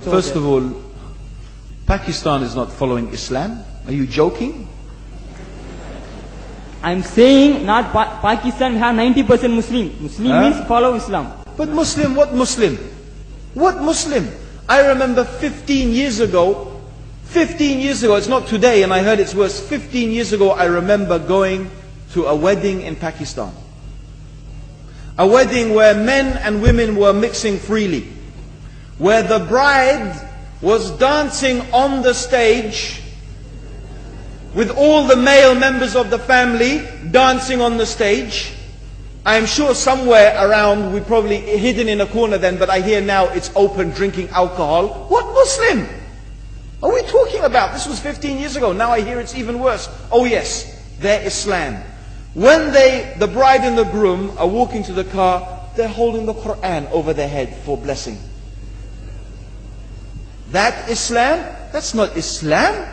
First of all, Pakistan is not following Islam. Are you joking? I'm saying not Pakistan, we have 90% Muslim. Muslim means follow Islam. But Muslim, what Muslim? What Muslim? I remember 15 years ago, it's not today and I heard it's worse. 15 years ago I remember going to a wedding in Pakistan. A wedding where men and women were mixing freely. Where the bride was dancing on the stage with all the male members of the family dancing on the stage. I'm sure somewhere around, we probably hidden in a corner then, but I hear now it's open, drinking alcohol. What Muslim are we talking about? This was 15 years ago. Now I hear it's even worse. Oh yes, they're Islam. When the bride and the groom are walking to the car, they're holding the Quran over their head for blessing. That Islam? That's not Islam.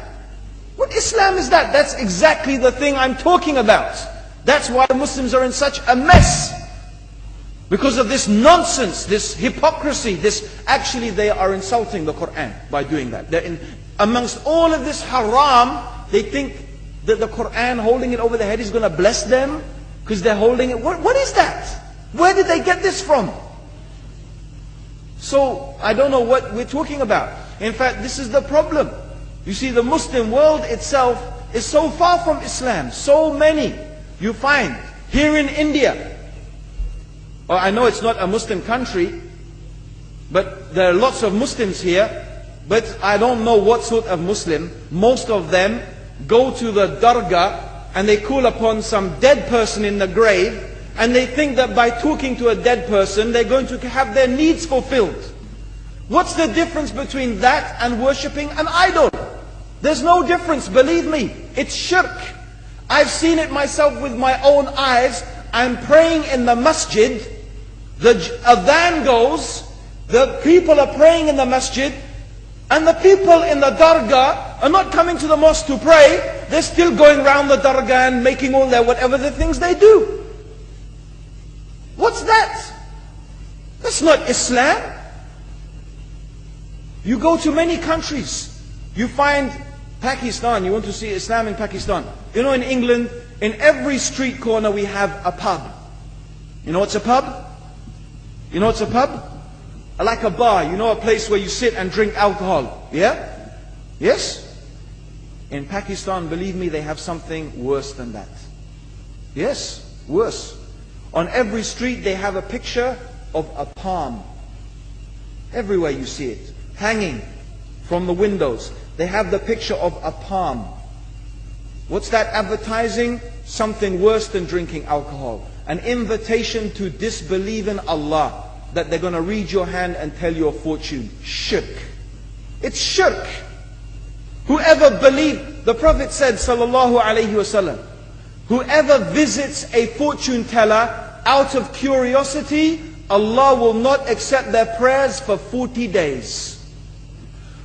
What Islam is that? That's exactly the thing I'm talking about. That's why Muslims are in such a mess. Because of this nonsense, this hypocrisy, actually they are insulting the Quran by doing that. Amongst all of this haram, they think that the Quran, holding it over their head, is going to bless them because they're holding it. What is that? Where did they get this from? So, I don't know what we're talking about. In fact, this is the problem. You see, the Muslim world itself is so far from Islam. So many you find here in India. Well, I know it's not a Muslim country, but there are lots of Muslims here. But I don't know what sort of Muslim. Most of them go to the dargah and they call upon some dead person in the grave, and they think that by talking to a dead person they're going to have their needs fulfilled. What's the difference between that and worshipping an idol? There's no difference, believe me. It's shirk. I've seen it myself with my own eyes. I'm praying in the masjid, the adhan goes, the people are praying in the masjid, and the people in the dargah are not coming to the mosque to pray. They're still going around the dargah and making all their whatever the things they do. What's that? That's not Islam. You go to many countries, you find Pakistan, you want to see Islam in Pakistan. You know, in England, in every street corner we have a pub. You know what's a pub? You know what's a pub? Like a bar, you know, a place where you sit and drink alcohol. Yeah? Yes? In Pakistan, believe me, they have something worse than that. Yes, worse. On every street they have a picture of a palm. Everywhere you see it, hanging from the windows. They have the picture of a palm. What's that advertising? Something worse than drinking alcohol. An invitation to disbelieve in Allah. That they're going to read your hand and tell your fortune. Shirk. It's shirk. Whoever believes, the Prophet said, sallallahu alaihi wasallam, whoever visits a fortune teller out of curiosity, Allah will not accept their prayers for 40 days.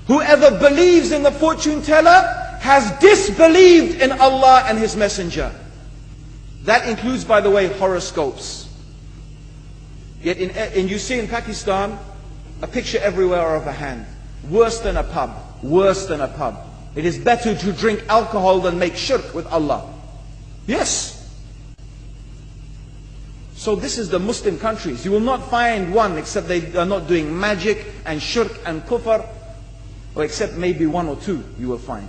Whoever believes in the fortune teller has disbelieved in Allah and His Messenger. That includes, by the way, horoscopes. Yet you see in Pakistan, a picture everywhere of a hand. Worse than a pub. Worse than a pub. It is better to drink alcohol than make shirk with Allah. Yes. So this is the Muslim countries. You will not find one except they are not doing magic and shirk and kufr, or except maybe one or two you will find.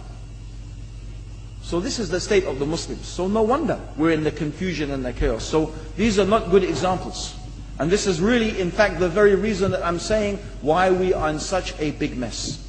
So this is the state of the Muslims. So no wonder we're in the confusion and the chaos. So these are not good examples. And this is really, in fact, the very reason that I'm saying why we are in such a big mess.